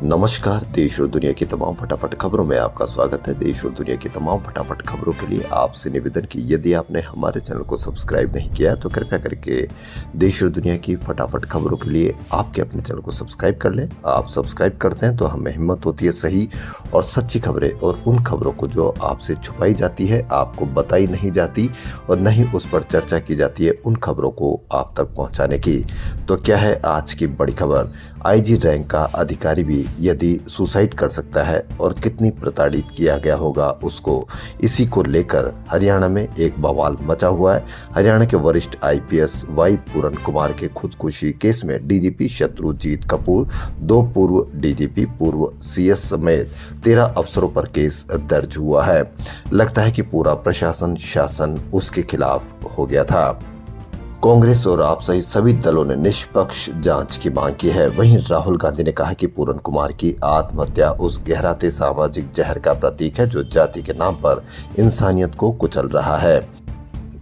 नमस्कार। देश और दुनिया की तमाम फटाफट खबरों में आपका स्वागत है। देश और दुनिया की तमाम फटाफट खबरों के लिए आपसे निवेदन कि यदि आपने हमारे चैनल को सब्सक्राइब नहीं किया तो कृपया करके देश और दुनिया की फटाफट खबरों के लिए आपके अपने चैनल को सब्सक्राइब कर लें। आप सब्सक्राइब करते हैं तो हमें हिम्मत होती है सही और सच्ची खबरें और उन खबरों को जो आपसे छुपाई जाती है, आपको बताई नहीं जाती और न ही उस पर चर्चा की जाती है, उन खबरों को आप तक पहुँचाने की। तो क्या है आज की बड़ी खबर? आईजी रैंक का अधिकारी भी यदि सुसाइड कर सकता है और कितनी प्रताड़ित किया गया होगा उसको, इसी को लेकर हरियाणा में एक बवाल मचा हुआ है। हरियाणा के वरिष्ठ आईपीएस वाई पूरन कुमार के खुदकुशी केस में डीजीपी शत्रुजीत कपूर, 2 पूर्व डीजीपी, पूर्व सीएस समेत 13 अफसरों पर केस दर्ज हुआ है। लगता है कि पूरा प्रशासन शासन उसके खिलाफ हो गया था। कांग्रेस और आप सहित सभी दलों ने निष्पक्ष जांच की मांग की है। वहीं राहुल गांधी ने कहा कि पूरन कुमार की आत्महत्या उस गहराते सामाजिक जहर का प्रतीक है जो जाति के नाम पर इंसानियत को कुचल रहा है।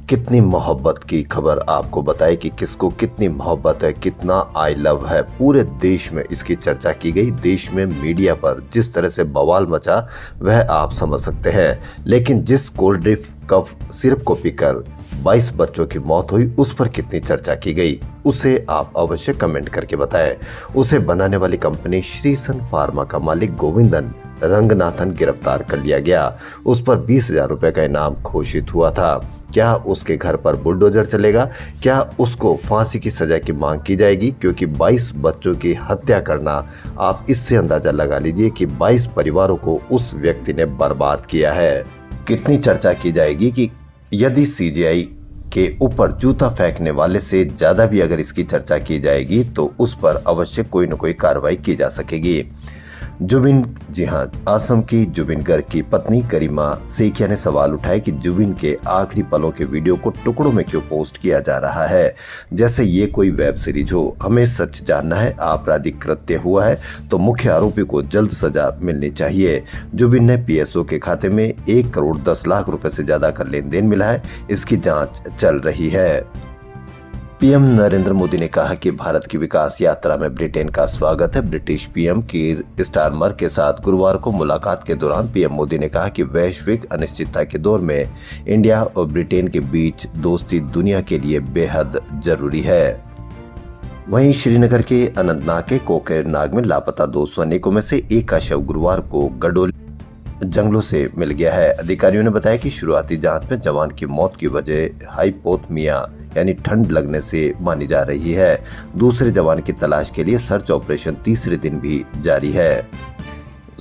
कितनी मोहब्बत की खबर आपको बताए कि किसको कितनी मोहब्बत है, कितना आई लव है। पूरे देश में इसकी चर्चा की गई। देश में मीडिया पर जिस तरह से बवाल मचा वह आप समझ सकते हैं। लेकिन जिस कोल्ड ड्रिंक कप सिरप को पीकर 22 बच्चों की मौत हुई उस पर कितनी चर्चा की गई, उसे आप अवश्य कमेंट करके बताएं। उसे बनाने वाली कंपनी श्रीसन फार्मा का मालिक गोविंदन रंगनाथन गिरफ्तार कर लिया गया। उस पर 20,000 रुपए का इनाम घोषित हुआ था। क्या उसके घर पर बुलडोजर चलेगा? क्या उसको फांसी की सजा की मांग की जाएगी? क्योंकि 22 बच्चों की हत्या करना, आप इससे अंदाजा लगा लीजिए कि 22 परिवारों को उस व्यक्ति ने बर्बाद किया है। कितनी चर्चा की जाएगी कि यदि सीजीआई के ऊपर जूता फेंकने वाले से ज्यादा भी अगर इसकी चर्चा की जाएगी तो उस पर अवश्य कोई न कोई कार्रवाई की जा सकेगी। जुबिन, जी हाँ, असम की जुबिन गर्ग की पत्नी करीमा सेखिया ने सवाल उठाया कि जुबिन के आखिरी पलों के वीडियो को टुकड़ों में क्यों पोस्ट किया जा रहा है, जैसे ये कोई वेब सीरीज हो। हमें सच जानना है। आपराधिक कृत्य हुआ है तो मुख्य आरोपी को जल्द सजा मिलनी चाहिए। जुबिन ने पीएसओ के खाते में 1 करोड़ 10 लाख रुपए से ज्यादा का लेन देन मिला है। इसकी जांच चल रही है। पीएम नरेंद्र मोदी ने कहा कि भारत की विकास यात्रा में ब्रिटेन का स्वागत है। ब्रिटिश पीएम कीर स्टारमर के साथ गुरुवार को मुलाकात के दौरान पीएम मोदी ने कहा कि वैश्विक अनिश्चितता के दौर में इंडिया और ब्रिटेन के बीच दोस्ती दुनिया के लिए बेहद जरूरी है। वहीं श्रीनगर के अनंतनाग के कोकरनाग में लापता 2 सैनिकों में से एक का शव गुरुवार को गडोल जंगलों से मिल गया है। अधिकारियों ने बताया कि शुरुआती जांच में जवान की मौत की वजह हाइपोथर्मिया यानी ठंड लगने से मानी जा रही है। दूसरे जवान की तलाश के लिए सर्च ऑपरेशन तीसरे दिन भी जारी है।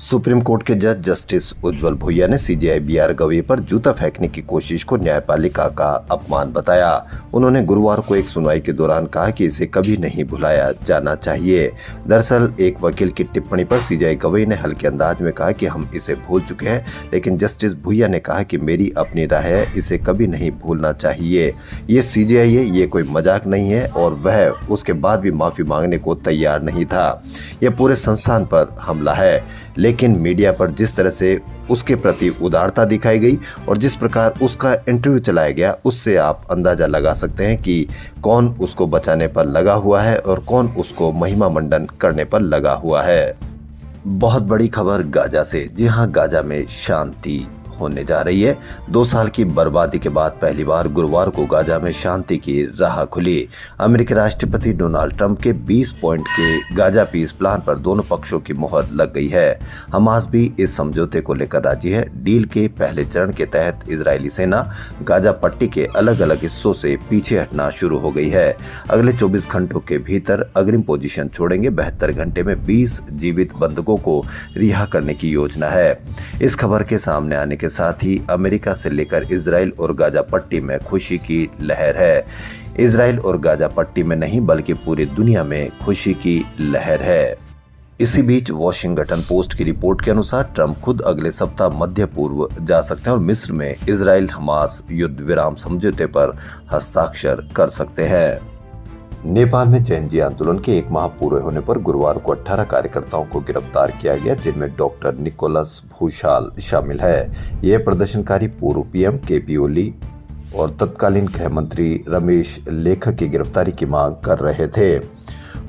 सुप्रीम कोर्ट के जज जस्टिस उज्जवल भुइया ने सीजीआई बीआर गवई पर जूता फेंकने की कोशिश को न्यायपालिका का अपमान बताया। उन्होंने गुरुवार को एक सुनवाई के दौरान कहा कि इसे कभी नहीं भुलाया जाना चाहिए। दरअसल एक वकील की टिप्पणी पर सीजीआई गवई ने हल्के अंदाज में कहा कि हम इसे भूल चुके हैं, लेकिन जस्टिस भुइया ने कहा कि मेरी अपनी राय है, इसे कभी नहीं भूलना चाहिए। ये सीजीआई है, ये कोई मजाक नहीं है। और वह उसके बाद भी माफी मांगने को तैयार नहीं था। यह पूरे संस्थान पर हमला है। लेकिन मीडिया पर जिस तरह से उसके प्रति उदारता दिखाई गई और जिस प्रकार उसका इंटरव्यू चलाया गया, उससे आप अंदाजा लगा सकते हैं कि कौन उसको बचाने पर लगा हुआ है और कौन उसको महिमा मंडन करने पर लगा हुआ है। बहुत बड़ी खबर गाजा से। जी हाँ, गाजा में शांति होने जा रही है। 2 साल की बर्बादी के बाद पहली बार गुरुवार को गाजा में शांति की राह खुली। अमेरिकी राष्ट्रपति डोनाल्ड ट्रंप के 20 पॉइंट के गाजा पीस प्लान पर दोनों पक्षों की मोहर लग गई है। हमास भी इस समझौते को लेकर राजी है। डील के पहले चरण के तहत इजरायली सेना गाजा पट्टी के अलग अलग हिस्सों से पीछे हटना शुरू हो गई है। अगले 24 घंटों के भीतर अग्रिम पोजीशन छोड़ेंगे। 72 घंटे में 20 जीवित बंधकों को रिहा करने की योजना है। इस खबर के सामने आने के साथ ही अमेरिका से लेकर इजराइल और गाजा पट्टी में खुशी की लहर है। इजराइल और गाजा पट्टी में नहीं बल्कि पूरी दुनिया में खुशी की लहर है। इसी बीच वॉशिंगटन पोस्ट की रिपोर्ट के अनुसार ट्रंप खुद अगले सप्ताह मध्य पूर्व जा सकते हैं और मिस्र में इजराइल हमास युद्ध विराम समझौते पर हस्ताक्षर कर सकते हैं। नेपाल में जैनजी आंदोलन के 1 माह पूरे होने पर गुरुवार को 18 कार्यकर्ताओं को गिरफ्तार किया गया, जिनमें डॉक्टर निकोलस भूषाल शामिल है। ये प्रदर्शनकारी पूर्व पीएम केपी ओली और तत्कालीन गृह मंत्री रमेश लेखक की गिरफ्तारी की मांग कर रहे थे।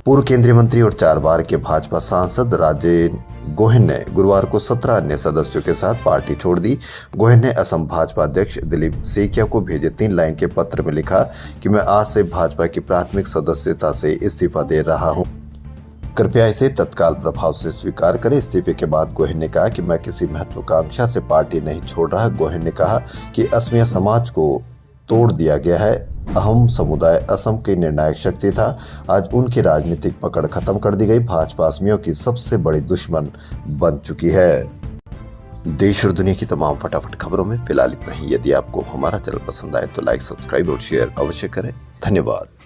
पूर्व केंद्रीय मंत्री और 4 बार के भाजपा सांसद राजेन गोहेन ने गुरुवार को 17 अन्य सदस्यों के साथ पार्टी छोड़ दी। गोहेन ने असम भाजपा अध्यक्ष दिलीप सेकिया को भेजे 3 लाइन के पत्र में लिखा कि मैं आज से भाजपा की प्राथमिक सदस्यता से इस्तीफा दे रहा हूं। कृपया इसे तत्काल प्रभाव से स्वीकार करें। इस्तीफे के बाद गोहेन ने कहा कि मैं किसी महत्वाकांक्षा से पार्टी नहीं छोड़ रहा। गोहेन ने कहा कि असमिया समाज को तोड़ दिया गया है। अहम समुदाय असम की निर्णायक शक्ति था। आज उनकी राजनीतिक पकड़ खत्म कर दी गई। भाजपा असमियों की सबसे बड़ी दुश्मन बन चुकी है। देश और दुनिया की तमाम फटाफट खबरों में फिलहाल इतना ही। यदि आपको हमारा चैनल पसंद आए तो लाइक, सब्सक्राइब और शेयर अवश्य करें। धन्यवाद।